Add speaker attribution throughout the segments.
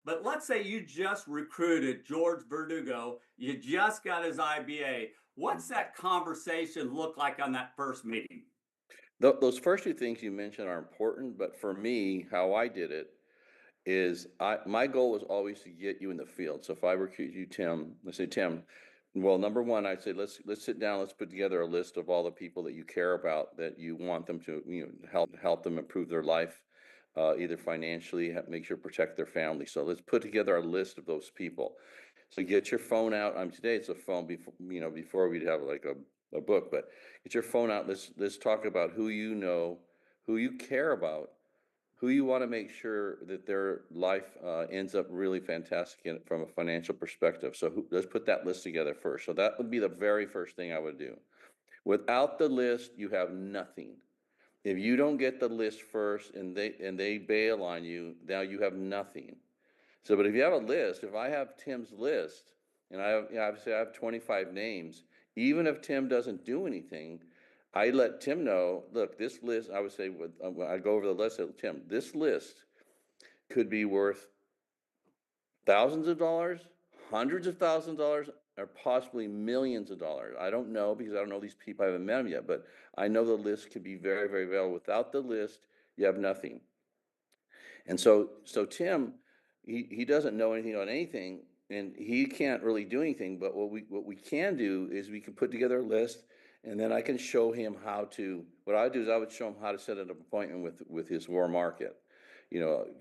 Speaker 1: But let's say you just recruited George Verdugo, you just got his IBA. What's that conversation look like on that first meeting?
Speaker 2: Those first two things you mentioned are important, but for me, how I did it is my goal was always to get you in the field. So if I recruit you, Tim, let's say Tim, well, number one, I'd say let's sit down, let's put together a list of all the people that you care about that you want them to help them improve their life, either financially, make sure protect their family. So let's put together a list of those people. So get your phone out. Today it's a phone before before we'd have like a book, but get your phone out. Let's talk about who you know, who you care about, who you want to make sure that their life ends up really fantastic from a financial perspective. So let's put that list together first. So that would be the very first thing I would do. Without the list, you have nothing. If you don't get the list first and they bail on you, now you have nothing. So, but if you have a list, if I have Tim's list, and obviously I have 25 names, even if Tim doesn't do anything, I let Tim know, look, this list, I would say, when I go over the list, I say, Tim, this list could be worth thousands of dollars, hundreds of thousands of dollars, or possibly millions of dollars. I don't know because I don't know these people. I haven't met them yet, but I know the list could be very, very valuable. Without the list, you have nothing. And so Tim, he doesn't know anything on anything, and he can't really do anything. But what we can do is we can put together a list, and then I can show him how to. What I do is I would show him how to set an appointment with his war market.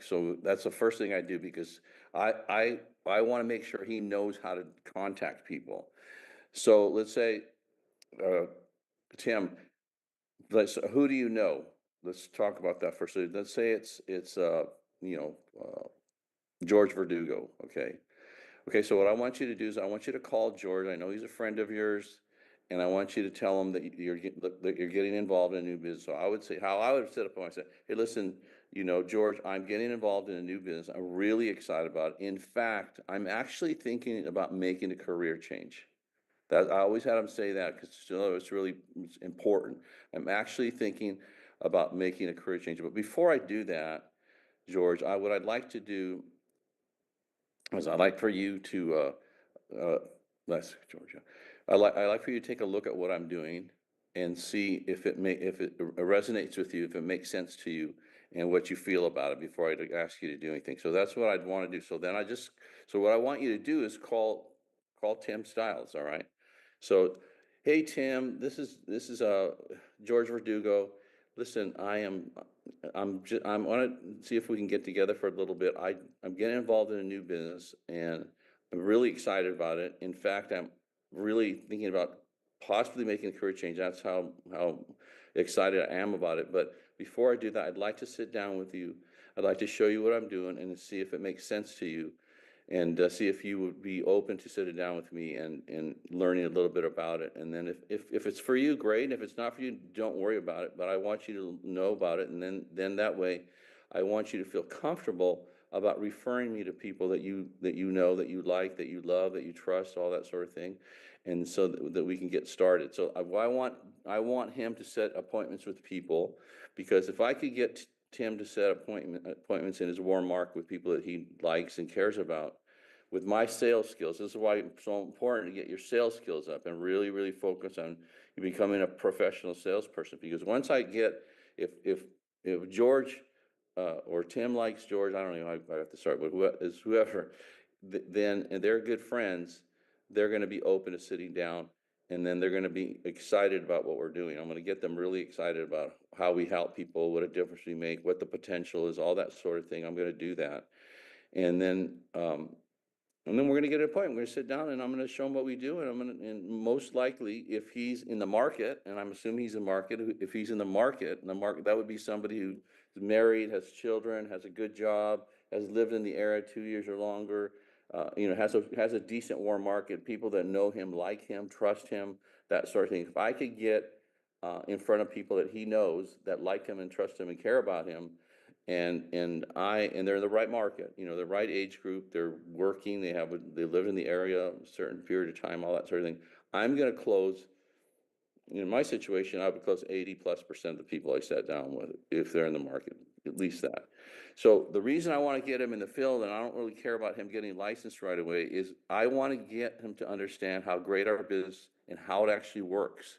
Speaker 2: So that's the first thing I do because I want to make sure he knows how to contact people. So let's say, uh, Tim, who do you know? Let's talk about that first. So let's say it's you know uh, George Verdugo. Okay. So what I want you to do is I want you to call George. I know he's a friend of yours, and I want you to tell him that you're getting involved in a new business. So I would say how I would set up. I said, hey, listen, George, I'm getting involved in a new business. I'm really excited about it. In fact, I'm actually thinking about making a career change. That I always had him say that because it's important. I'm actually thinking about making a career change. But before I do that, George, what I'd like to do is I'd like for you to less Georgia. I like for you to take a look at what I'm doing and see if it resonates with you, if it makes sense to you, and what you feel about it before I ask you to do anything. So that's what I'd want to do. So what I want you to do is call Tim Stiles. All right. So, hey Tim, this is George Verdugo. Listen, I'm want to see if we can get together for a little bit. I'm getting involved in a new business and I'm really excited about it. In fact, I'm really thinking about possibly making a career change. That's how excited I am about it. But before I do that, I'd like to sit down with you. I'd like to show you what I'm doing and see if it makes sense to you, and see if you would be open to sitting down with me and learning a little bit about it. And then if it's for you, great. If it's not for you, don't worry about it. But I want you to know about it, and then that way, I want you to feel comfortable about referring me to people that you know, that you like, that you love, that you trust, all that sort of thing, and so that we can get started. So I want him to set appointments with people, because if I could get Tim to set appointments in his warm mark with people that he likes and cares about, with my sales skills. This is why it's so important to get your sales skills up and really, really focus on you becoming a professional salesperson. Because once I get, if George or Tim likes George, I don't know how I have to start, but whoever, then, and they're good friends, they're going to be open to sitting down, and then they're going to be excited about what we're doing. I'm going to get them really excited about how we help people, what a difference we make, what the potential is, all that sort of thing. I'm going to do that. And then, we're going to get an appointment. We're going to sit down and I'm going to show him what we do. And most likely, if he's in the market, and I'm assuming he's in the market, if he's in the market, that would be somebody who's married, has children, has a good job, has lived in the area 2 years or longer, has a decent warm market, people that know him, like him, trust him, that sort of thing. If I could get in front of people that he knows, that like him and trust him and care about him, and they're in the right market, the right age group, they're working, they live in the area a certain period of time, all that sort of thing. I'm going to close. In my situation, I would close 80+% of the people I sat down with if they're in the market, at least that. So the reason I want to get him in the field, and I don't really care about him getting licensed right away, is I want to get him to understand how great our business is and how it actually works.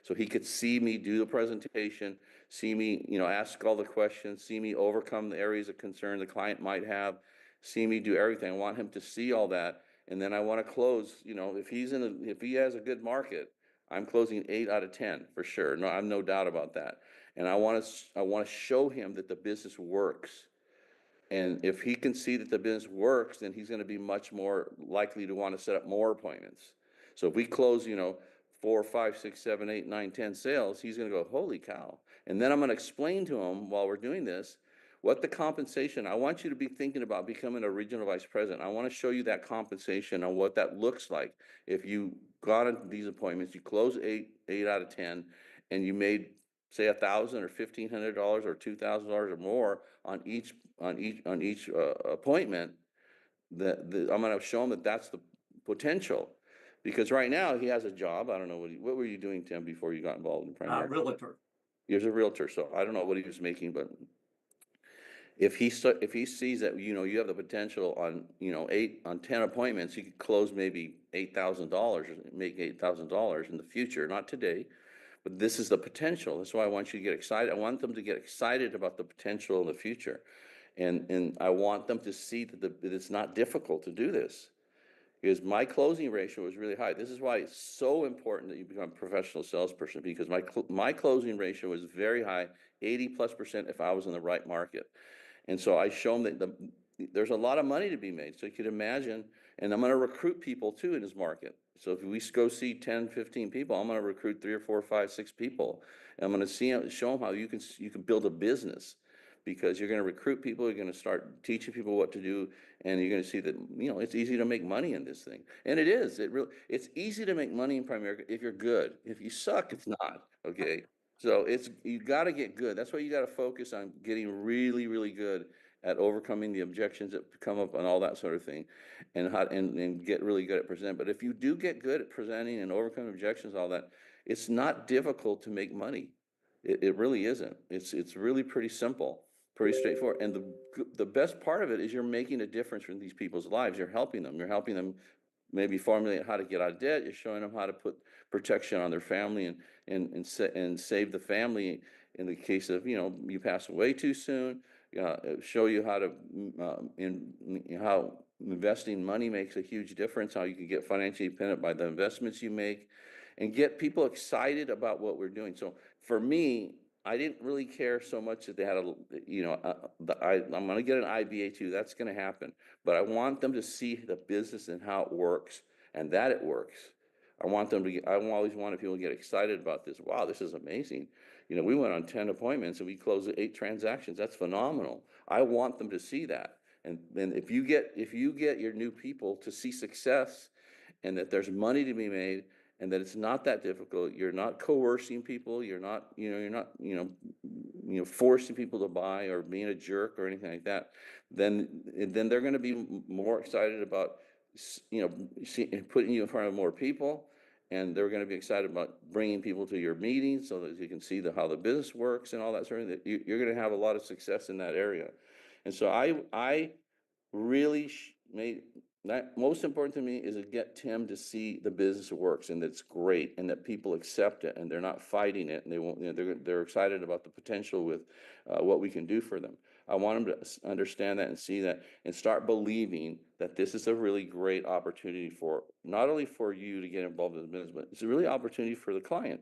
Speaker 2: So he could see me do the presentation, see me, ask all the questions, see me overcome the areas of concern the client might have, see me do everything. I want him to see all that. And then I want to close, if he has a good market, I'm closing 8 out of 10 for sure. No, I have no doubt about that. And I want to show him that the business works. And if he can see that the business works, then he's going to be much more likely to want to set up more appointments. So if we close, 4, 5, 6, 7, 8, 9, 10 sales, he's going to go, holy cow. And then I'm going to explain to him while we're doing this, what the compensation, I want you to be thinking about becoming a regional vice president. I want to show you that compensation and what that looks like. If you got into these appointments, you close 8 out of 10, and you made, say, $1,000 or $1,500 or $2,000 or more on each appointment, I'm going to show him that that's the potential. Because right now he has a job. I don't know what were you doing, Tim, before you got involved in primary?
Speaker 1: Realtor.
Speaker 2: He was a realtor, so I don't know what he was making, but if he sees that you have the potential on 10 appointments, he could close maybe $8,000, make $8,000 in the future, not today. But this is the potential. That's why I want you to get excited. I want them to get excited about the potential in the future. And I want them to see that it's not difficult to do this. Because my closing ratio is really high. This is why it's so important that you become a professional salesperson, because my closing ratio is very high, 80+% if I was in the right market. And so I show them that there's a lot of money to be made. So you could imagine, and I'm going to recruit people too in his market. So if we go see 10, 15 people, I'm going to recruit 3 or 4, 5, 6 people. And I'm going to show them how you can build a business, because you're going to recruit people, you're going to start teaching people what to do, and you're going to see that, it's easy to make money in this thing. And it is. It's easy to make money in primary if you're good. If you suck, it's not, okay? So you got to get good. That's why you got to focus on getting really, really good at overcoming the objections that come up and all that sort of thing, and get really good at presenting. But if you do get good at presenting and overcoming objections, all that, it's not difficult to make money. It really isn't. It's really pretty simple, pretty straightforward. And the best part of it is you're making a difference in these people's lives. You're helping them. You're helping them maybe formulate how to get out of debt. You're showing them how to put protection on their family and save the family in the case of, you pass away too soon. Show you how to how investing money makes a huge difference, how you can get financially independent by the investments you make, and get people excited about what we're doing. So for me, I didn't really care so much that they had I'm going to get an IBA too. That's going to happen. But I want them to see the business and how it works, and that it works. I always wanted people to get excited about this. Wow, this is amazing. We went on 10 appointments and we closed 8 transactions. That's phenomenal. I want them to see that. And if you get your new people to see success, and that there's money to be made, and that it's not that difficult, you're not coercing people, you're not forcing people to buy or being a jerk or anything like that, then they're going to be more excited about putting you in front of more people, and they're going to be excited about bringing people to your meetings so that you can see how the business works and all that sort of thing. You're going to have a lot of success in that area. And so I really made that most important to me is to get Tim to see the business works and that's great, and that people accept it and they're not fighting it, and they won't, they're excited about the potential with what we can do for them. I want them to understand that and see that and start believing that this is a really great opportunity for not only for you to get involved in the business, but it's a really opportunity for the client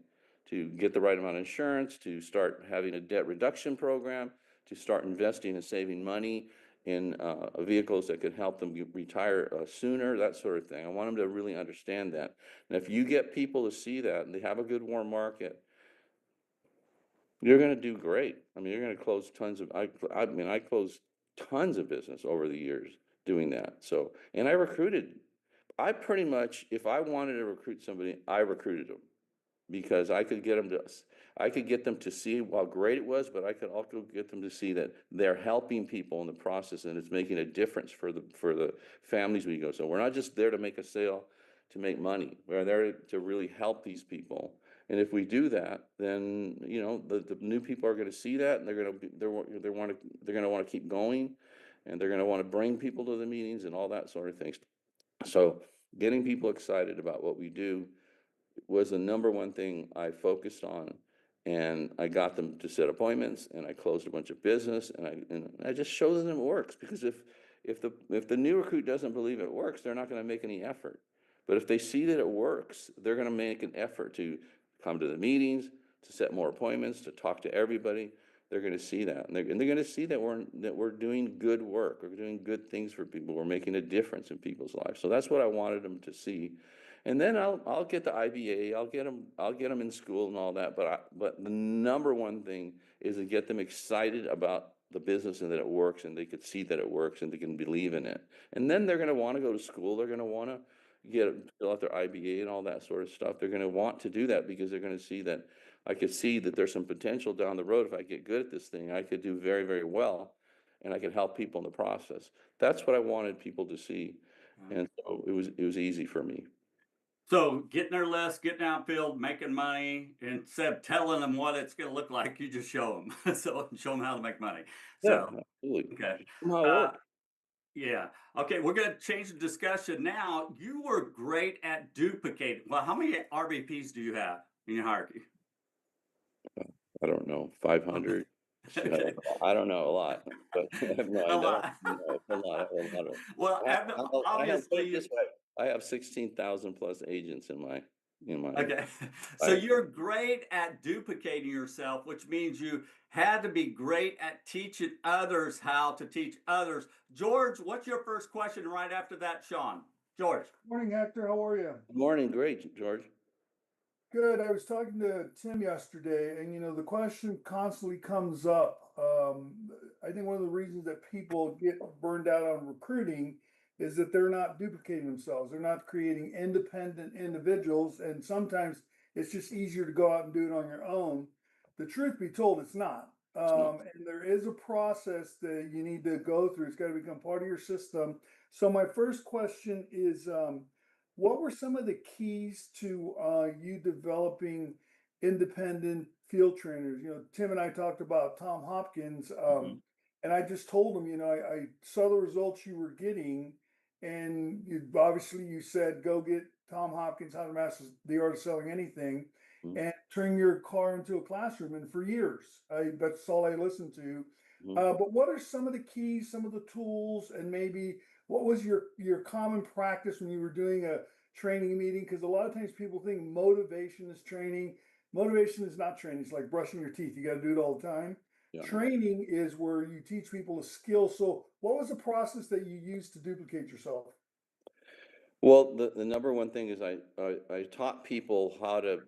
Speaker 2: to get the right amount of insurance, to start having a debt reduction program, to start investing and saving money in vehicles that could help them retire sooner, that sort of thing. I want them to really understand that. And if you get people to see that and they have a good warm market, you're going to do great. I mean, you're going to close tons of, I closed tons of business over the years doing that. So, and I pretty much, if I wanted to recruit somebody, I recruited them, because I could get them to see how great it was, but I could also get them to see that they're helping people in the process, and it's making a difference for the families we go. So we're not just there to make a sale to make money. We're there to really help these people And if we do that, then, you know, the new people are going to see that, and they're going to be, they're going to want to keep going, and they're going to want to bring people to the meetings and all that sort of things. So getting people excited about what we do was the number one thing I focused on. And I got them to set appointments, and I closed a bunch of business, and I just showed them it works. Because if the new recruit doesn't believe it works, they're not going to make any effort. But if they see that it works, they're going to make an effort to come to the meetings, to set more appointments, to talk to everybody. They're going to see that, and they're going to see that we're doing good work. We're doing good things for people. We're making a difference in people's lives. So that's what I wanted them to see. And then I'll get the IBA, I'll get them in school and all that. But the number one thing is to get them excited about the business and that it works, and they could see that it works, and they can believe in it. And then they're going to want to go to school. They're going to want to fill out their IBA and all that sort of stuff. They're going to want to do that because they're going to see that I could see that there's some potential down the road. If I get good at this thing, I could do very, very well, and I could help people in the process. That's what I wanted people to see. And so it was easy for me.
Speaker 1: So getting their list, getting outfield, making money, instead of telling them what it's going to look like, you just show them. So show them how to make money.
Speaker 2: Yeah,
Speaker 1: So,
Speaker 2: absolutely.
Speaker 1: okay.
Speaker 2: Just show 'em how it
Speaker 1: Uh,
Speaker 2: works.
Speaker 1: yeah. Okay. We're going to change the discussion now. You were great at duplicating. Well, how many RVPs do you have in your hierarchy?
Speaker 2: I don't know, 500.
Speaker 1: Okay.
Speaker 2: I don't know a lot, but I have no
Speaker 1: A
Speaker 2: idea. I don't
Speaker 1: lot.
Speaker 2: know. It's a lot. I have a lot of.
Speaker 1: Well,
Speaker 2: I have, put it
Speaker 1: obviously,
Speaker 2: this way, I have 16,000 plus agents in my.
Speaker 1: okay. So
Speaker 2: I
Speaker 1: you're great at duplicating yourself, which means you had to be great at teaching others how to teach others. George, what's your first question right after that, Sean? George.
Speaker 3: Morning, Hector. How are you?
Speaker 2: Morning, great, George.
Speaker 3: Good. I was talking to Tim yesterday, and the question constantly comes up. I think one of the reasons that people get burned out on recruiting is that they're not duplicating themselves. They're not creating independent individuals, and sometimes it's just easier to go out and do it on your own. The truth be told, it's not.
Speaker 2: It's not.
Speaker 3: And there is a process that you need to go through. It's got to become part of your system. So my first question is, what were some of the keys to you developing independent field trainers? Tim and I talked about Tom Hopkins,
Speaker 1: Mhm.
Speaker 3: and I just told him, I saw the results you were getting, and you said go get Tom Hopkins, How to Master the Art of Selling Anything,
Speaker 2: Mhm,
Speaker 3: and turn your car into a classroom. And for years, that's all I listened to.
Speaker 2: mhm.
Speaker 3: But what are some of the keys, some of the tools, and maybe what was your common practice when you were doing a training meeting? Because a lot of times people think motivation is training. Motivation is not training. It's like brushing your teeth. You got to do it all the time.
Speaker 2: Yeah.
Speaker 3: Training is where you teach people a skill. So, what was the process that you used to duplicate yourself?
Speaker 2: Well, the number one thing is I taught people how to.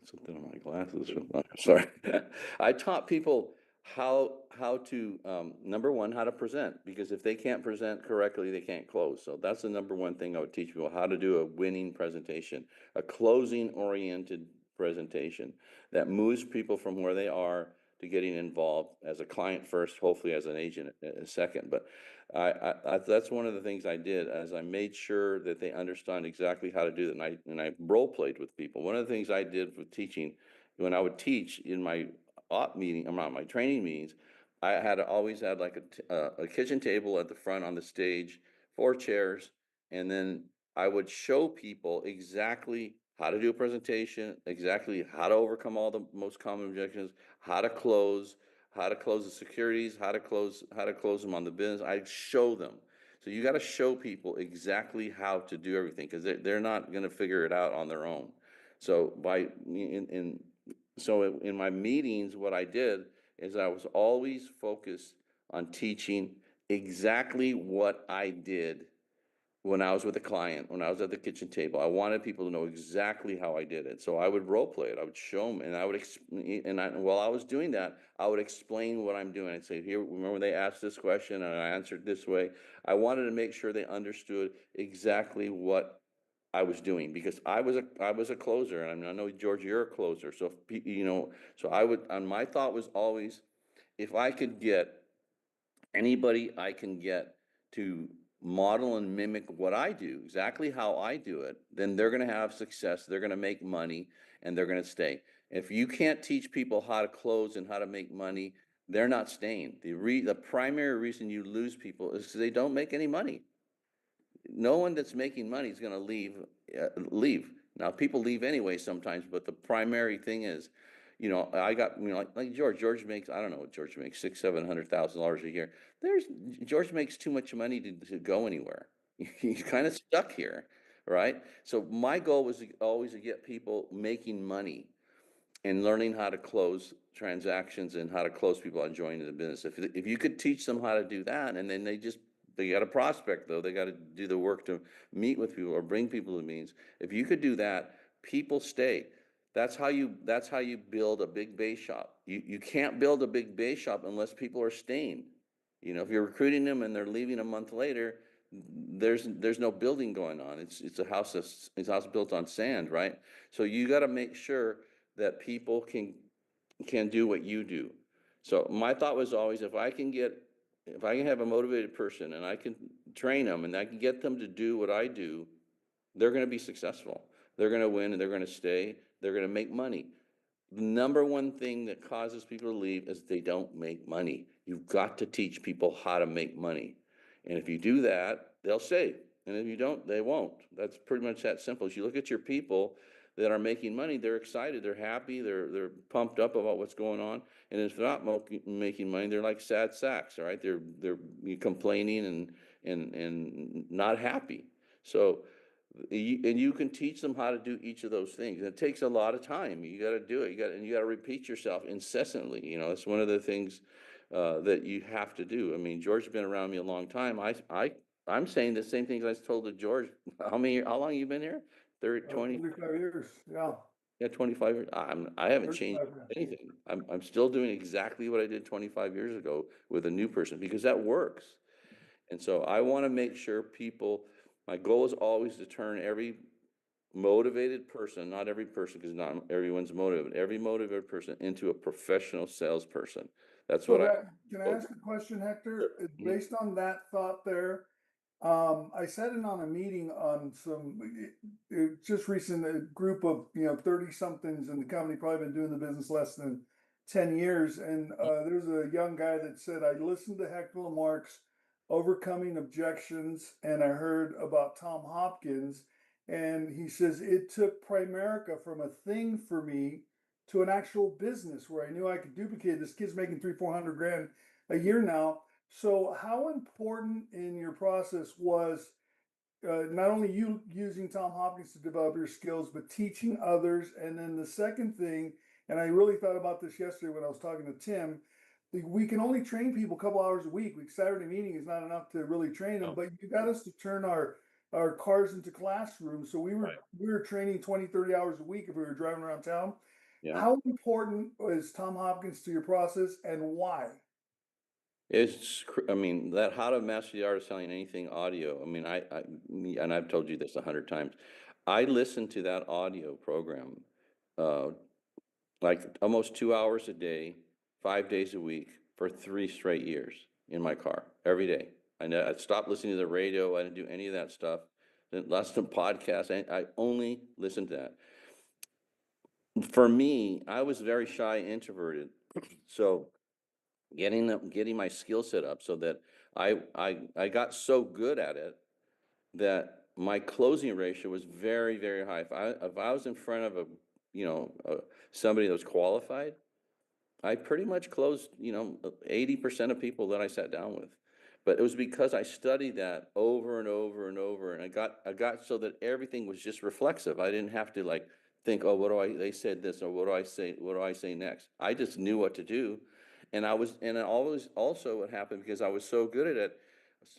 Speaker 2: Something on my glasses. Sorry. I taught people how to number one, how to present, because if they can't present correctly, they can't close. So that's the number one thing I would teach people: how to do a winning presentation, a closing oriented presentation that moves people from where they are to getting involved as a client first, hopefully as an agent second. But that's one of the things I did, as I made sure that they understand exactly how to do that, and I role played with people. One of the things I did with teaching, when I would teach in my op meeting, my training meetings, I had always had like a kitchen table at the front on the stage, 4 chairs, and then I would show people exactly how to do a presentation, exactly how to overcome all the most common objections, how to close, how to close the securities, how to close them on the business. I show them. So you got to show people exactly how to do everything, because they're not going to figure it out on their own. So in my meetings, what I did is I was always focused on teaching exactly what I did when I was with a client, when I was at the kitchen table. I wanted people to know exactly how I did it. So I would role play it. I would show them, and while I was doing that, I would explain what I'm doing. I'd say, here, remember when they asked this question and I answered this way? I wanted to make sure they understood exactly what I was doing, because I was a closer, and I know, George, you're a closer. So so I would, and my thought was always, if I could get anybody I can get to model and mimic what I do, exactly how I do it, then they're going to have success. They're going to make money and they're going to stay. If you can't teach people how to close and how to make money, they're not staying. The primary reason you lose people is because they don't make any money. No one that's making money is going to leave. Now, people leave anyway sometimes, but the primary thing is, I got, like George. George makes, I don't know what George makes, $600,000-700,000 a year. George makes too much money to go anywhere. He's kind of stuck here, right? So my goal was always to get people making money and learning how to close transactions and how to close people on joining the business. If you could teach them how to do that, and then they got to prospect though, they got to do the work to meet with people or bring people to meetings. If you could do that, people stay. That's how you build a big base shop. You can't build a big base shop unless people are staying. If you're recruiting them and they're leaving a month later, there's no building going on. It's a house built on sand, right? So you got to make sure that people can do what you do. So my thought was always, if I can have a motivated person and I can train them and I can get them to do what I do, they're going to be successful. They're going to win and they're going to stay. They're going to make money. The number one thing that causes people to leave is they don't make money. You've got to teach people how to make money. And if you do that, they'll stay. And if you don't, they won't. That's pretty much that simple. As you look at your people that are making money, they're excited, they're happy, they're pumped up about what's going on. And if they're not making money, they're like sad sacks, all right? They're complaining and not happy. So you can teach them how to do each of those things. It takes a lot of time. You got to do it. You got to repeat yourself incessantly. It's one of the things that you have to do. I mean, George's been around me a long time. I'm saying the same things I told to George. How long you been here? 30, 20,
Speaker 3: 25 years. Yeah.
Speaker 2: yeah, 25 years. I haven't changed
Speaker 3: 35 years.
Speaker 2: anything. I'm still doing exactly what I did 25 years ago with a new person because that works. And so I want to make sure my goal is always to turn every motivated person, not every person, because not everyone's motivated, every motivated person into a professional salesperson. That's
Speaker 3: So
Speaker 2: what
Speaker 3: can I ask a question, Hector?
Speaker 2: Mhm.
Speaker 3: Based on that thought there, I sat in on a meeting on just recent, a group of, 30 somethings in the company, probably been doing the business less than 10 years. And there's a young guy that said, I listened to Hector Lemarque's Overcoming Objections, and I heard about Tom Hopkins. And he says, it took Primerica from a thing for me to an actual business where I knew I could duplicate. This kid's making 300-400 grand a year now. So how important in your process was not only you using Tom Hopkins to develop your skills, but teaching others? And then the second thing, and I really thought about this yesterday when I was talking to Tim, we can only train people a couple hours a week. Saturday meeting is not enough to really train them,
Speaker 2: No.
Speaker 3: but you got us to turn our cars into classrooms. So we were training 20, 30 hours a week if we were driving around town.
Speaker 2: Yeah.
Speaker 3: How important is Tom Hopkins to your process and why?
Speaker 2: I mean, that how to master the art of selling anything audio. I mean, and I've told you this 100 times. I listened to that audio program, uh, like almost 2 hours a day, 5 days a week for 3 straight years in my car every day. I stopped listening to the radio. I didn't do any of that stuff. Didn't listen to podcasts. I only listened to that. For me, I was very shy, introverted. So getting my skill set up so that I got so good at it that my closing ratio was very, very high. If I was in front of somebody that was qualified, I pretty much closed 80% of people that I sat down with. But it was because I studied that over and over and over, and I got so that everything was just reflexive. I didn't have to like think, oh, they said this, or what do I say next? I just knew what to do. And it always also what happened because I was so good at it,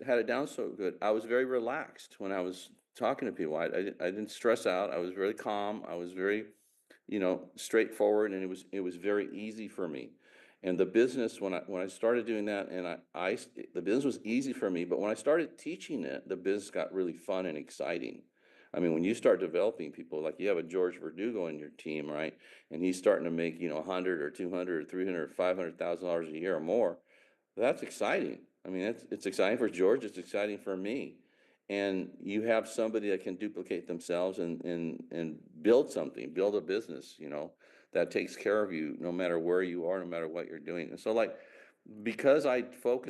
Speaker 2: had it down so good. I was very relaxed when I was talking to people. I didn't stress out. I was very calm. I was very straightforward, and it was very easy for me. And the business, when I started doing that, and the business was easy for me, but when I started teaching it, the business got really fun and exciting. I mean, when you start developing people, like you have a George Verdugo in your team, right? And he's starting to make, 100 or 200 or 300 or $500,000 a year or more. That's exciting. I mean, it's exciting for George. It's exciting for me. And you have somebody that can duplicate themselves and build something, build a business, that takes care of you no matter where you are, no matter what you're doing. And so like, because I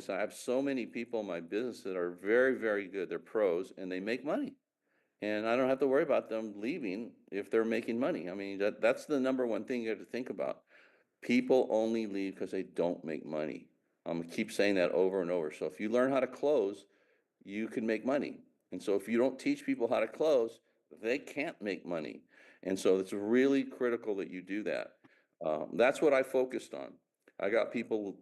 Speaker 2: have so many people in my business that are very, very good. They're pros and they make money. And I don't have to worry about them leaving if they're making money. I mean, that's the number one thing you have to think about. People only leave because they don't make money. I'm gonna keep saying that over and over. So if you learn how to close, you can make money. And so if you don't teach people how to close, they can't make money. And so it's really critical that you do that. That's what I focused on. I got people,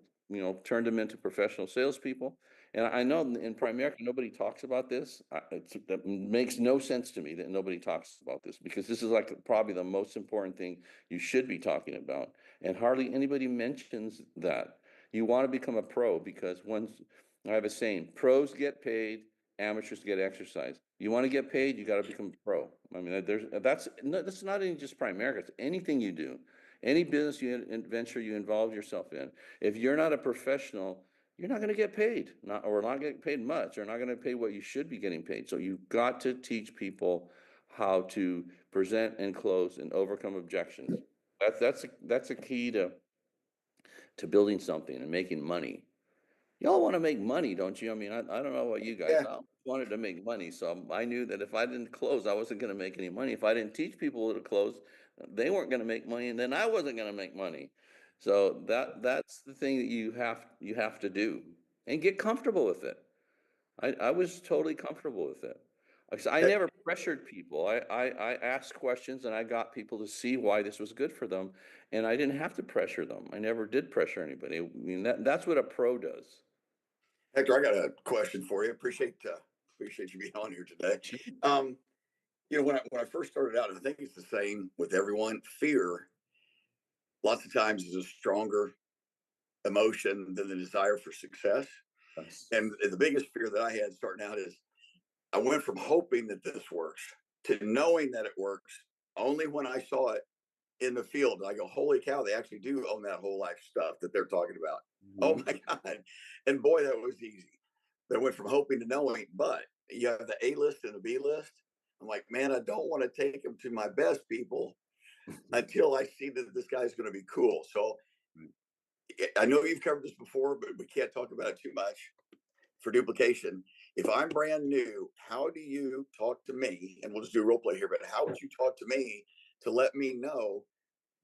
Speaker 2: turned them into professional salespeople. And I know in Primerica, nobody talks about this. That makes no sense to me that nobody talks about this, because this is like probably the most important thing you should be talking about. And hardly anybody mentions that. You want to become a pro, because once, I have a saying, pros get paid, amateurs get exercise. You want to get paid, you got to become a pro. I mean, that's not even just Primerica, it's anything you do. Any business venture you involve yourself in. If you're not a professional, you're not going to get paid, not getting paid much, or not going to pay what you should be getting paid. So you've got to teach people how to present and close and overcome objections. That's a key to building something and making money. Y'all want to make money, don't you? I mean, I don't know what you guys,
Speaker 4: Yeah.
Speaker 2: I wanted to make money. So I knew that if I didn't close, I wasn't going to make any money. If I didn't teach people to close, they weren't going to make money, and then I wasn't going to make money. So that's the thing that you have to do, and get comfortable with it. I was totally comfortable with it. Like I said, I
Speaker 4: Hey,
Speaker 2: never pressured people. I asked questions, and I got people to see why this was good for them, and I didn't have to pressure them. I never did pressure anybody. I mean, that's what a pro does.
Speaker 4: Hector, I got a question for you. Appreciate you being on here today. Um, when I first started out, I think it's the same with everyone. Fear, lots of times, is a stronger emotion than the desire for success.
Speaker 2: Yes.
Speaker 4: And the biggest fear that I had starting out is I went from hoping that this works to knowing that it works only when I saw it in the field. I go, holy cow, they actually do own that whole life stuff that they're talking about. Oh
Speaker 2: Mhm.
Speaker 4: my God. And boy, that was easy. That went from hoping to knowing, but you have the A list and the B list. I'm like, man, I don't want to take them to my best people until I see that this guy's going to be cool. So I know you've covered this before, but we can't talk about it too much for duplication. If I'm brand new, how do you talk to me? And we'll just do a role play here, but how would you talk to me to let me know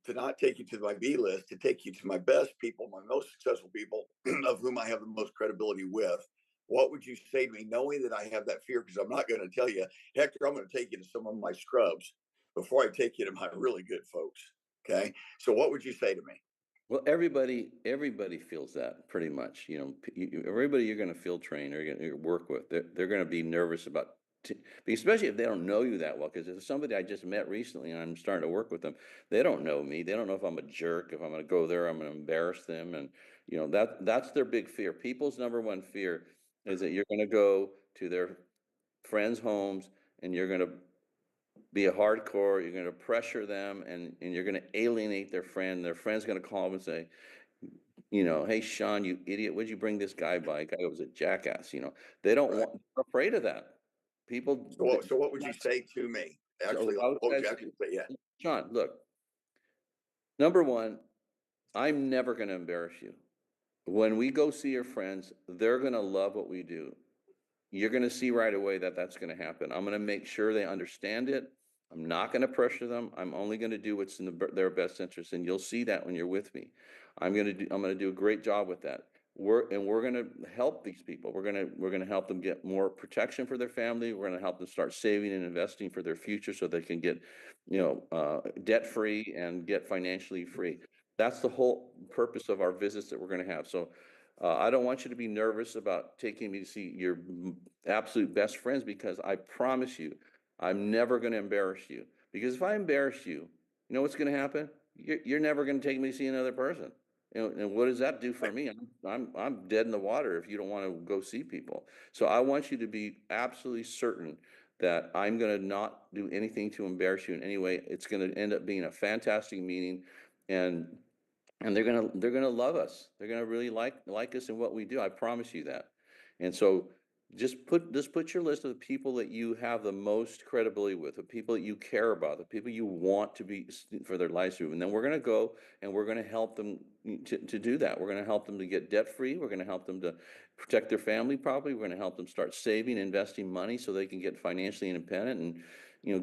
Speaker 4: to not take you to my B list, to take you to my best people, my most successful people, of whom I have the most credibility with? What would you say to me, knowing that I have that fear? Because I'm not going to tell you, Hector, I'm going to take you to some of my scrubs before I take you to my really good folks. Okay. So what would you say to me?
Speaker 2: Well, everybody feels that pretty much. Everybody you're going to field train or you're going to work with, they're going to be nervous about, especially if they don't know you that well. Because if somebody I just met recently and I'm starting to work with them, they don't know me. They don't know if I'm a jerk. If I'm going to go there, I'm going to embarrass them, and that's their big fear. People's number one fear is that you're going to go to their friends' homes and you're going to be a hardcore, you're going to pressure them, and you're going to alienate their friend. Their friend's going to call them and say, hey, Sean, you idiot, what'd you bring this guy by? Guy was a jackass. They don't
Speaker 4: Right.
Speaker 2: they're afraid of that. People,
Speaker 4: So what would you say to me?
Speaker 2: so
Speaker 4: Actually,
Speaker 2: I
Speaker 4: like,
Speaker 2: would
Speaker 4: what would you
Speaker 2: say,
Speaker 4: actually say? Yeah.
Speaker 2: Sean, look, number one, I'm never going to embarrass you. When we go see your friends, they're going to love what we do. You're going to see right away that that's going to happen. I'm going to make sure they understand it. I'm not going to pressure them. I'm only going to do what's in their best interest, and you'll see that when you're with me. I'm going to do a great job with that. We're going to help these people. We're going to help them get more protection for their family. We're going to help them start saving and investing for their future so they can get, debt free and get financially free. That's the whole purpose of our visits that we're going to have. So I don't want you to be nervous about taking me to see your absolute best friends, because I promise you, I'm never going to embarrass you. Because if I embarrass you, you know what's going to happen? You're never going to take me to see another person. And what does that do for me? I'm dead in the water if you don't want to go see people. So I want you to be absolutely certain that I'm going to not do anything to embarrass you in any way. It's going to end up being a fantastic meeting, and they're gonna love us. They're gonna really like us and what we do. I promise you that. And so just put your list of the people that you have the most credibility with, the people that you care about, the people you want to be for their lives through. And then we're going to go and we're going to help them to do that. We're going to help them to get debt free. We're going to help them to protect their family property. We're going to help them start saving, investing money so they can get financially independent and,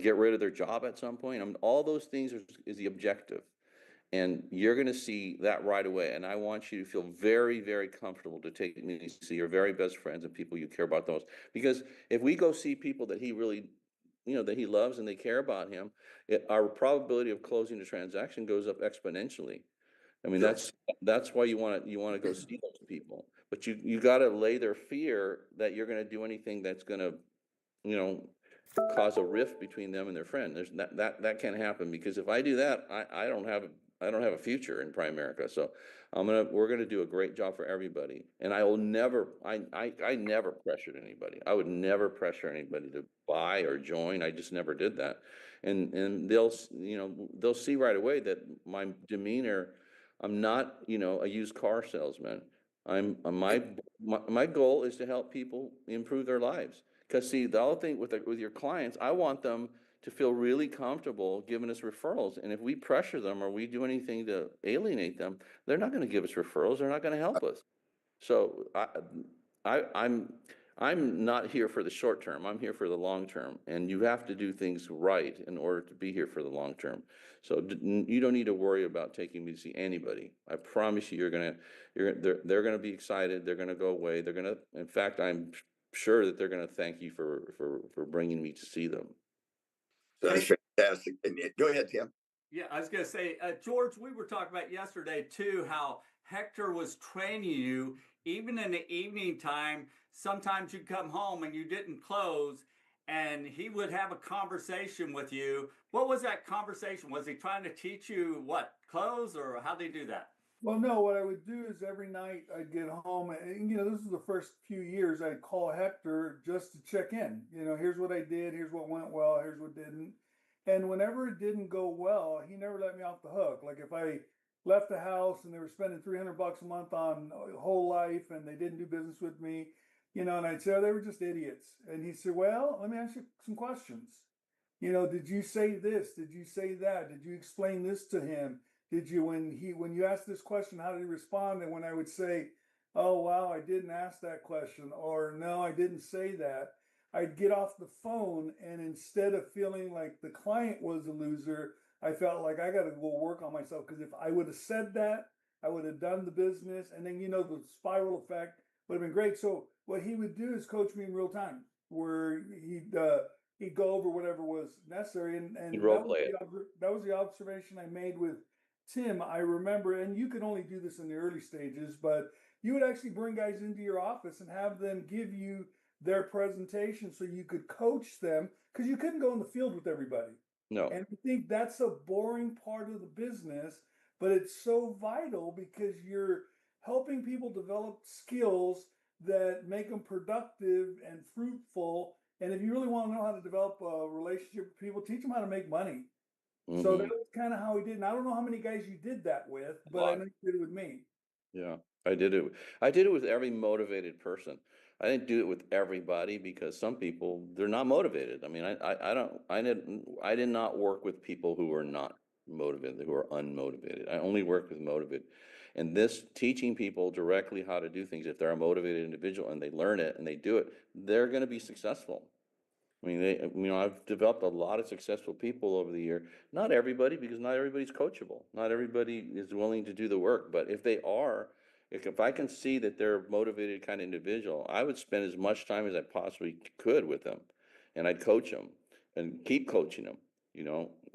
Speaker 2: get rid of their job at some point. I mean, all those things is the objective. And you're going to see that right away. And I want you to feel very, very comfortable to take me to see your very best friends and people you care about those. Because if we go see people that he really, that he loves and they care about him, our probability of closing the transaction goes up exponentially. I mean,
Speaker 4: Sure.
Speaker 2: that's why you want to go see those people. But you got to lay their fear that you're going to do anything that's going to, you know, cause a rift between them and their friend. That can't happen, because if I do that, I don't have a future in Primerica. So we're gonna do a great job for everybody. And I will never I never pressured anybody. I would never pressure anybody to buy or join. I just never did that. And they'll see right away that my demeanor, I'm not, a used car salesman. My goal is to help people improve their lives. Because see, the other thing with your clients, I want them to feel really comfortable giving us referrals. And if we pressure them or we do anything to alienate them, they're not going to give us referrals. They're not going to help us. So I'm not here for the short term. I'm here for the long term. And you have to do things right in order to be here for the long term. So you don't need to worry about taking me to see anybody. I promise you, they're gonna be excited. They're gonna go away. In fact, I'm sure that they're gonna thank you for bringing me to see them.
Speaker 4: That's fantastic. And go ahead, Tim.
Speaker 1: Yeah, I was going to say, George, we were talking about yesterday too, how Hector was training you even in the evening time. Sometimes you'd come home and you didn't close, and he would have a conversation with you. What was that conversation? Was he trying to teach you what, close, or how did he do that?
Speaker 3: Well, no, what I would do is every night I'd get home and, this is the first few years I'd call Hector just to check in. Here's what I did, here's what went well, here's what didn't. And whenever it didn't go well, he never let me off the hook. Like if I left the house and they were spending $300 a month on whole life and they didn't do business with me, and I'd say, oh, they were just idiots. And he said, well, let me ask you some questions. Did you say this? Did you say that? Did you explain this to him? Did you, when you asked this question, how did he respond? And when I would say, oh, wow, I didn't ask that question, or no, I didn't say that, I'd get off the phone, and instead of feeling like the client was a loser, I felt like I got to go work on myself. Because if I would have said that, I would have done the business, and then the spiral effect would have been great. So what he would do is coach me in real time, where he'd go over whatever was necessary, and that was the observation I made with Tim. I remember, and you could only do this in the early stages, but you would actually bring guys into your office and have them give you their presentation so you could coach them, because you couldn't go in the field with everybody.
Speaker 2: No.
Speaker 3: And I think that's a boring part of the business, but it's so vital because you're helping people develop skills that make them productive and fruitful. And if you really want to know how to develop a relationship with people, teach them how to make money. So that was kind of how he did. And I don't know how many guys you did that with, but I know you did it with me.
Speaker 2: Yeah, I did it. I did it with every motivated person. I didn't do it with everybody, because some people, they're not motivated. I mean, I did not work with people who were not motivated, who are unmotivated. I only worked with motivated. And this teaching people directly how to do things, if they're a motivated individual and they learn it and they do it, they're going to be successful. I mean, I've developed a lot of successful people over the year. Not everybody, because not everybody's coachable. Not everybody is willing to do the work. But if they are, if I can see that they're a motivated kind of individual, I would spend as much time as I possibly could with them, and I'd coach them and keep coaching them.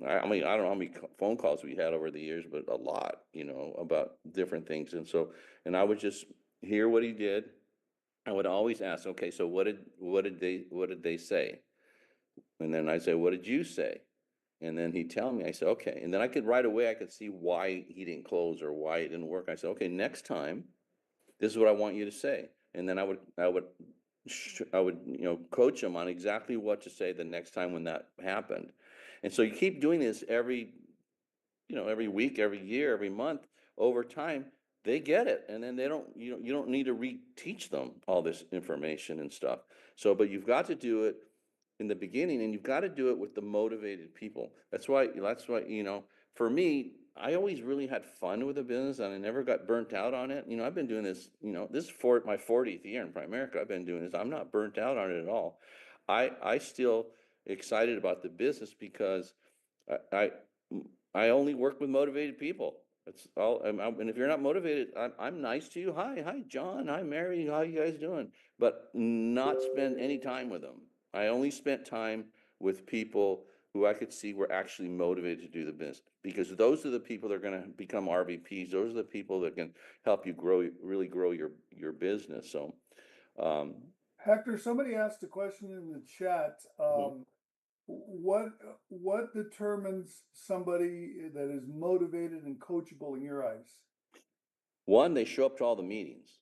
Speaker 2: I mean, I don't know how many phone calls we had over the years, but a lot. About different things, and I would just hear what he did. I would always ask, okay, so what did they say? And then I say, what did you say? And then he'd tell me. I said, okay. And then I could see why he didn't close or why it didn't work. I said, okay, next time, this is what I want you to say. And then I would, coach him on exactly what to say the next time when that happened. And so you keep doing this every week, every year, every month. Over time, they get it, and then they don't, you don't need to reteach them all this information and stuff. So, but you've got to do it in the beginning, and you've got to do it with the motivated people. That's why, for me, I always really had fun with the business, and I never got burnt out on it. I've been doing this, this is for my 40th year in Primerica. I've been doing this. I'm not burnt out on it at all. I still excited about the business because I, I, I only work with motivated people. That's all. And if you're not motivated, I'm nice to you. Hi, John. Hi, Mary. How you guys doing? But not spend any time with them. I only spent time with people who I could see were actually motivated to do the business, because those are the people that are going to become RVPs. Those are the people that can help you really grow your business. So, um,
Speaker 3: Hector, somebody asked a question in the chat.
Speaker 2: Mhm.
Speaker 3: What what determines somebody that is motivated and coachable in your eyes?
Speaker 2: One, they show up to all the meetings.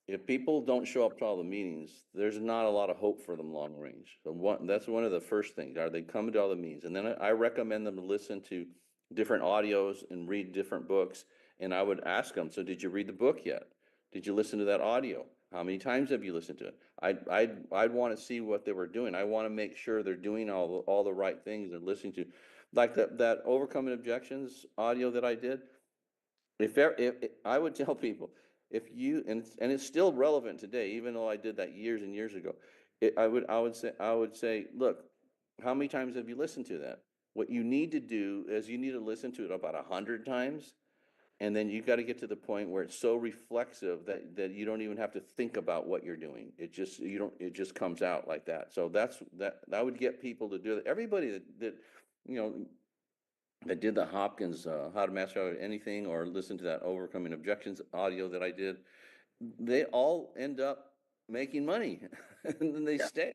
Speaker 2: If people don't show up to all the meetings, there's not a lot of hope for them long range. So that's one of the first things. Are they coming to all the meetings? And then I recommend them to listen to different audios and read different books. And I would ask them, so did you read the book yet? Did you listen to that audio? How many times have you listened to it? I'd want to see what they were doing. I want to make sure they're doing all the right things they're listening to. Like that overcoming objections audio that I did. If I would tell people, if you, and it's still relevant today, even though I did that years and years ago, I would say, look, how many times have you listened to that? What you need to do is you need to listen to it about 100 times, and then you got to get to the point where it's so reflexive that you don't even have to think about what you're doing. It just comes out like that. So that would get people to do it. Everybody that you know that did the Hopkins How to Master Anything, or listen to that Overcoming Objections audio that I did, they all end up making money and then they
Speaker 4: Yeah.
Speaker 2: stay.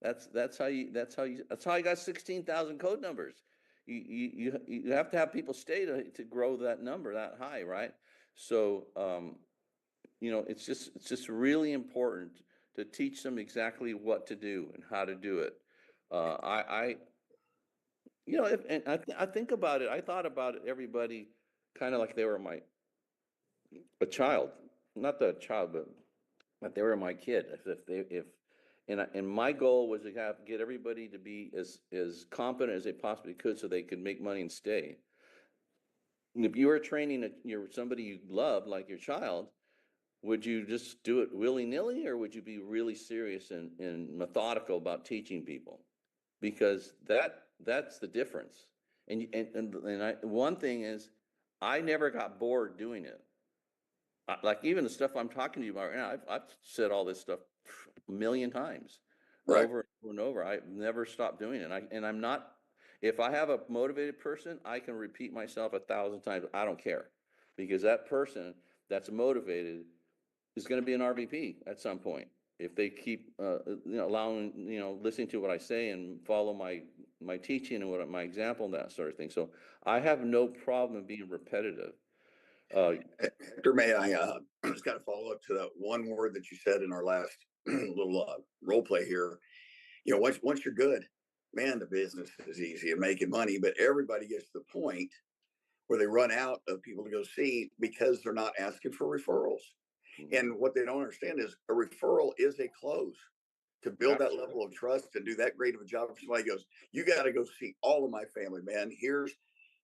Speaker 2: That's how I got 16,000 code numbers. You have to have people stay to grow that number that high, right? So it's just really important to teach them exactly what to do and how to do it. I and I think about it. I thought about everybody kind of like they were a child, not the child, but they were my kid. And my goal was to get everybody to be as competent as they possibly could, so they could make money and stay. And if you were training somebody you loved, like your child, would you just do it willy-nilly, or would you be really serious and methodical about teaching people? Because that's the difference. One thing is, I never got bored doing it. Like, even the stuff I'm talking to you about right now, I've said all this stuff a million times,
Speaker 4: Right.
Speaker 2: over and over and over. I've never stopped doing it. I'm not. If I have a motivated person, I can repeat myself 1,000 times. I don't care, because that person that's motivated is going to be an RVP at some point, if they keep allowing, listening to what I say and follow my teaching and my example and that sort of thing. So I have no problem being repetitive.
Speaker 4: Hector, may I just got to follow up to that one word that you said in our last little role play here. Once you're good, man, the business is easy and making money, but everybody gets to the point where they run out of people to go see because they're not asking for referrals. And what they don't understand is a referral is a close. To build that level of trust and do that great of a job, if somebody goes, you got to go see all of my family, man.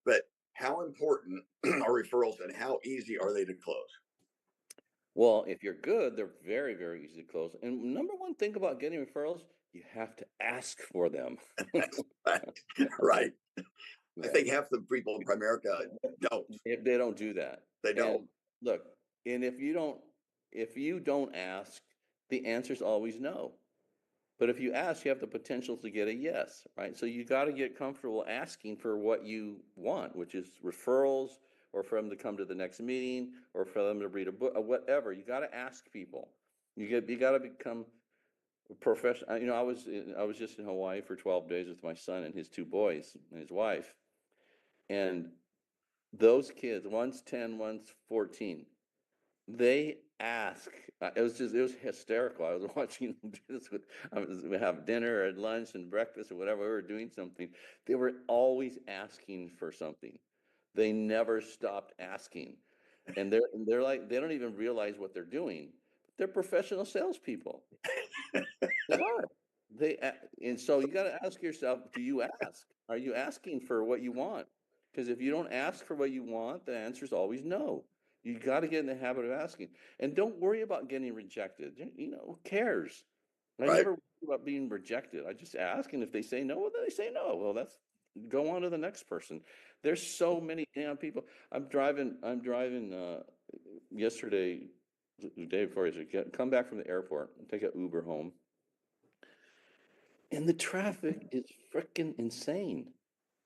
Speaker 4: But how important are referrals and how easy are they to close?
Speaker 2: Well, if you're good, they're very, very easy to close. And number one thing about getting referrals, you have to ask for them.
Speaker 4: Right. Right. I
Speaker 2: Yeah.
Speaker 4: think half the people in Primerica don't.
Speaker 2: If they don't do that.
Speaker 4: They don't.
Speaker 2: And look, and if you don't ask, the answer's always no. But if you ask, you have the potential to get a yes, right? So you got to get comfortable asking for what you want, which is referrals, or for them to come to the next meeting, or for them to read a book, or whatever. You got to ask people. You got to become a professional. I was just in Hawaii for 12 days with my son and his two boys and his wife, and those kids, one's 10, one's 14. They ask. It was hysterical. I was watching them do this we have dinner or lunch and breakfast or whatever. We were doing something. They were always asking for something. They never stopped asking. and they're like, they don't even realize what they're doing. They're professional salespeople. They are. And so you got to ask yourself, do you ask? Are you asking for what you want? Because if you don't ask for what you want, the answer is always no. You got to get in the habit of asking, and don't worry about getting rejected. Who cares? I
Speaker 4: Right.
Speaker 2: never worry about being rejected. I just ask, and if they say no, well, then they say no. Well, that's go on to the next person. There's so many people. I'm driving. Yesterday, the day before yesterday, come back from the airport and take an Uber home. And the traffic is freaking insane.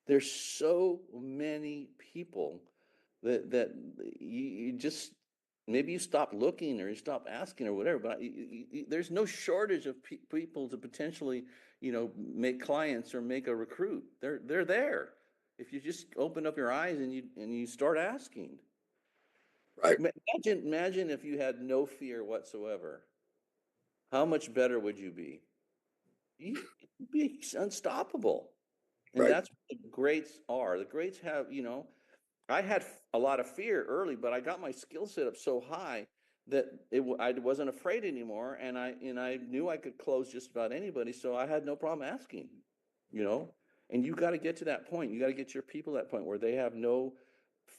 Speaker 2: There's so many people that you just maybe you stop looking or you stop asking or whatever. But there's no shortage of people to potentially, make clients or make a recruit. They're there if you just open up your eyes and you start asking.
Speaker 4: Right.
Speaker 2: Imagine if you had no fear whatsoever. How much better would you be? You'd be unstoppable. And
Speaker 4: Right.
Speaker 2: that's what the greats are. The greats have, I had a lot of fear early, but I got my skill set up so high that I wasn't afraid anymore, and I knew I could close just about anybody, so I had no problem asking, you know. And you got to get to that point. You got to get your people to that point where they have no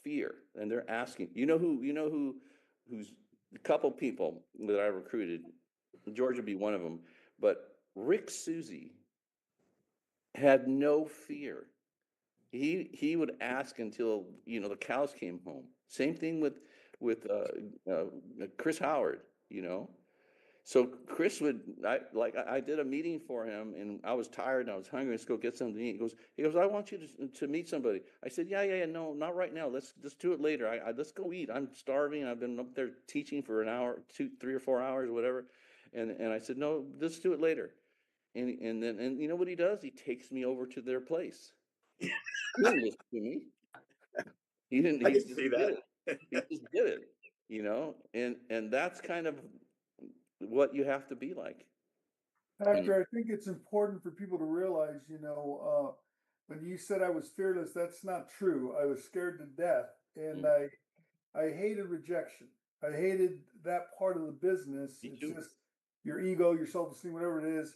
Speaker 2: fear and they're asking. Who's a couple people that I recruited. George would be one of them, but Rick Susie had no fear. He would ask until the cows came home. Same thing with Chris Howard. So Chris I did a meeting for him, and I was tired and I was hungry. Let's go get something to eat. He goes, I want you to meet somebody. I said, yeah, no, not right now. Let's do it later. Let's go eat. I'm starving. I've been up there teaching for an hour, 3 or 4 hours, whatever. And I said, no, let's do it later. And you know what he does? He takes me over to their place. He didn't listen to me. He didn't.
Speaker 4: I
Speaker 2: He
Speaker 4: can
Speaker 2: just
Speaker 4: see
Speaker 2: did
Speaker 4: that.
Speaker 2: it. He just did it. And that's kind of what you have to be like. And
Speaker 3: Hector, I think it's important for people to realize, when you said I was fearless, that's not true. I was scared to death, and
Speaker 2: mm,
Speaker 3: I hated rejection. I hated that part of the business.
Speaker 2: me
Speaker 3: It's
Speaker 2: too.
Speaker 3: just your ego, your self-esteem, whatever it is.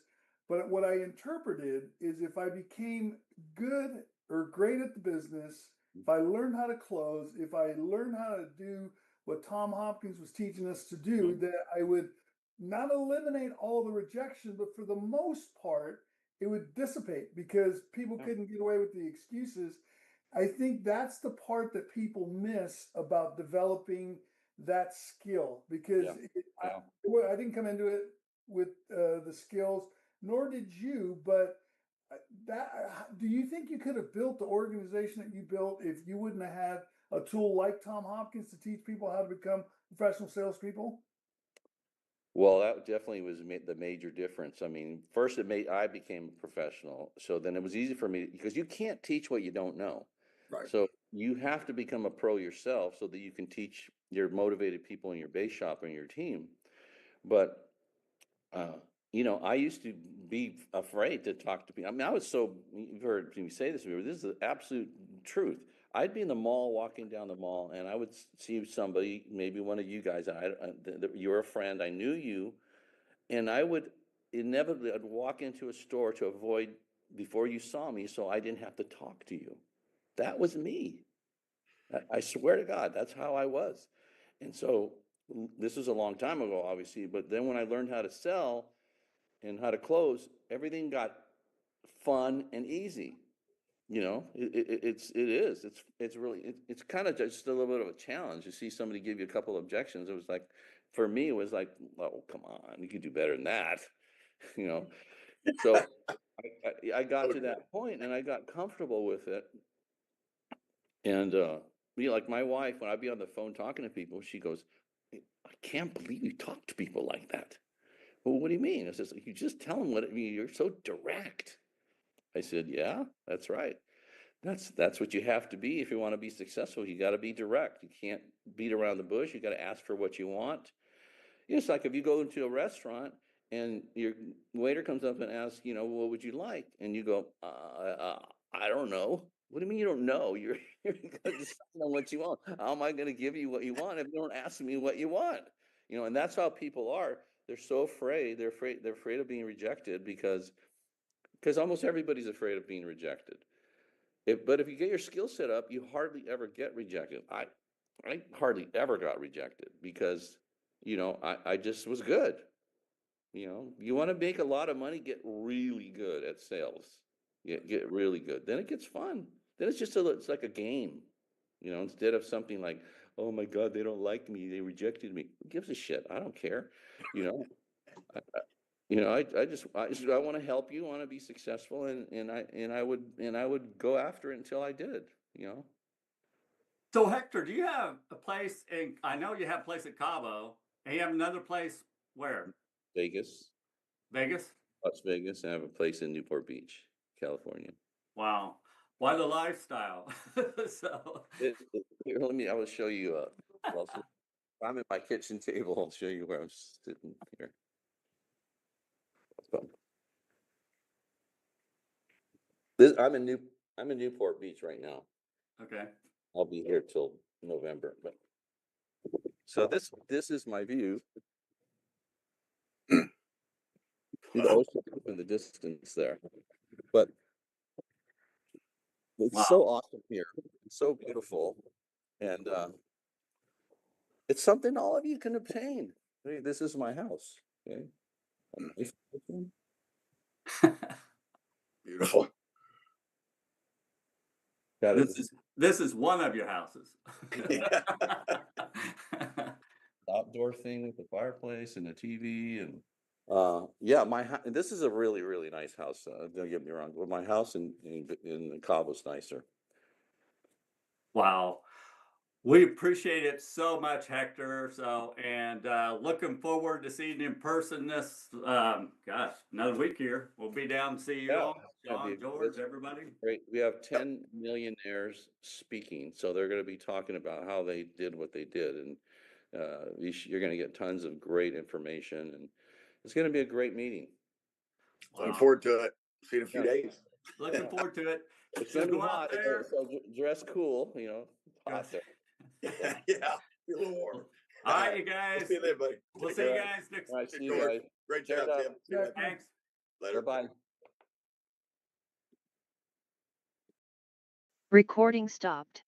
Speaker 3: But what I interpreted is if I became good or great at the business, if I learned how to close, if I learned how to do what Tom Hopkins was teaching us to do,
Speaker 2: Mm,
Speaker 3: that I would not eliminate all the rejection, but for the most part, it would dissipate because people
Speaker 2: yeah,
Speaker 3: couldn't get away with the excuses. I think that's the part that people miss about developing that skill because
Speaker 2: yeah, yeah.
Speaker 3: I didn't come into it with the skills, nor did you. But do you think you could have built the organization that you built if you wouldn't have had a tool like Tom Hopkins to teach people how to become professional salespeople?
Speaker 2: Well, that definitely was the major difference. I mean, first I became a professional, so then it was easy for me because you can't teach what you don't know.
Speaker 4: Right.
Speaker 2: So you have to become a pro yourself so that you can teach your motivated people in your base shop and your team. But Uh, I used to be afraid to talk to people. I mean, you've heard me say this before, this is the absolute truth. I'd be in the mall, walking down the mall, and I would see somebody, maybe one of you guys, you're a friend, I knew you, and I would inevitably, I'd walk into a store to avoid before you saw me so I didn't have to talk to you. That was me. I swear to God, that's how I was. And so this was a long time ago, obviously, but then when I learned how to sell, and how to close, everything got fun and easy. It's really, it's kind of just a little bit of a challenge. You see somebody give you a couple objections. It was like, for me, it was like, oh, come on, you could do better than that, you know? So I got
Speaker 4: Oh,
Speaker 2: to
Speaker 4: yeah.
Speaker 2: that point and I got comfortable with it. And, like my wife, when I'd be on the phone talking to people, she goes, I can't believe you talk to people like that. Well, what do you mean? I says, you just tell them what it means. You're so direct. I said, yeah, that's right. That's what you have to be if you want to be successful. You got to be direct. You can't beat around the bush. You got to ask for what you want. It's like if you go into a restaurant and your waiter comes up and asks, what would you like? And you go, I don't know. What do you mean you don't know? You're going to decide on what you want. How am I going to give you what you want if you don't ask me what you want? You know, and that's how people are. They're so afraid. They're afraid of being rejected because almost everybody's afraid of being rejected. But if you get your skill set up, you hardly ever get rejected. I hardly ever got rejected because, you know, I just was good. You know, you want to make a lot of money, get really good at sales. Get really good. Then it gets fun. Then it's like a game. You know, instead of something like, oh my God, they don't like me, they rejected me. Who gives a shit? I don't care. You know, I want to help you, want to be successful, and I would go after it until I did. You know,
Speaker 1: So Hector, do you have a place in? I know you have a place at Cabo, and you have another place where?
Speaker 2: Vegas,
Speaker 1: Vegas.
Speaker 2: Las Vegas, and I have a place in Newport Beach, California.
Speaker 1: Wow, why the lifestyle? So
Speaker 2: Here, I will show you. Well, so I'm at my kitchen table. I'll show you where I'm sitting here. So, I'm in Newport Beach right now.
Speaker 1: okay.
Speaker 2: I'll be here till November. But so this is my view. The ocean in the distance there, but it's
Speaker 1: Wow.
Speaker 2: so awesome here. It's so beautiful, and it's something all of you can obtain. Hey, this is my house. Okay, a nice kitchen.
Speaker 4: Beautiful.
Speaker 2: Got it.
Speaker 1: This is one of your houses.
Speaker 2: Outdoor thing with the fireplace and the TV and yeah, this is a really nice house. Don't get me wrong, but my house in Cabo's nicer.
Speaker 1: Wow. We appreciate it so much, Hector. So, and looking forward to seeing you in person this, another week here. We'll be down to see you
Speaker 2: Yeah,
Speaker 1: all, John, George,
Speaker 2: it's
Speaker 1: everybody.
Speaker 2: great. We have 10 millionaires speaking, so they're going to be talking about how they did what they did, and you're going to get tons of great information, and it's going to be a great meeting.
Speaker 1: Wow.
Speaker 4: Looking forward to it. See you in a few days.
Speaker 1: Looking forward to it.
Speaker 2: It's
Speaker 1: So
Speaker 2: going to be
Speaker 1: go out
Speaker 2: hot,
Speaker 1: there.
Speaker 2: so dress cool. You know, it's hot there.
Speaker 4: Yeah, be a little warm.
Speaker 1: All right, you guys.
Speaker 4: We'll see you then, buddy.
Speaker 1: We'll
Speaker 4: Take
Speaker 1: see you
Speaker 4: care.
Speaker 1: guys next.
Speaker 2: All right,
Speaker 4: Hey,
Speaker 2: see you
Speaker 4: George.
Speaker 2: guys.
Speaker 4: Great
Speaker 2: Tear
Speaker 4: job,
Speaker 2: it up.
Speaker 4: Tim. See you later.
Speaker 1: Thanks.
Speaker 4: Later.
Speaker 2: Bye-bye.
Speaker 5: Recording stopped.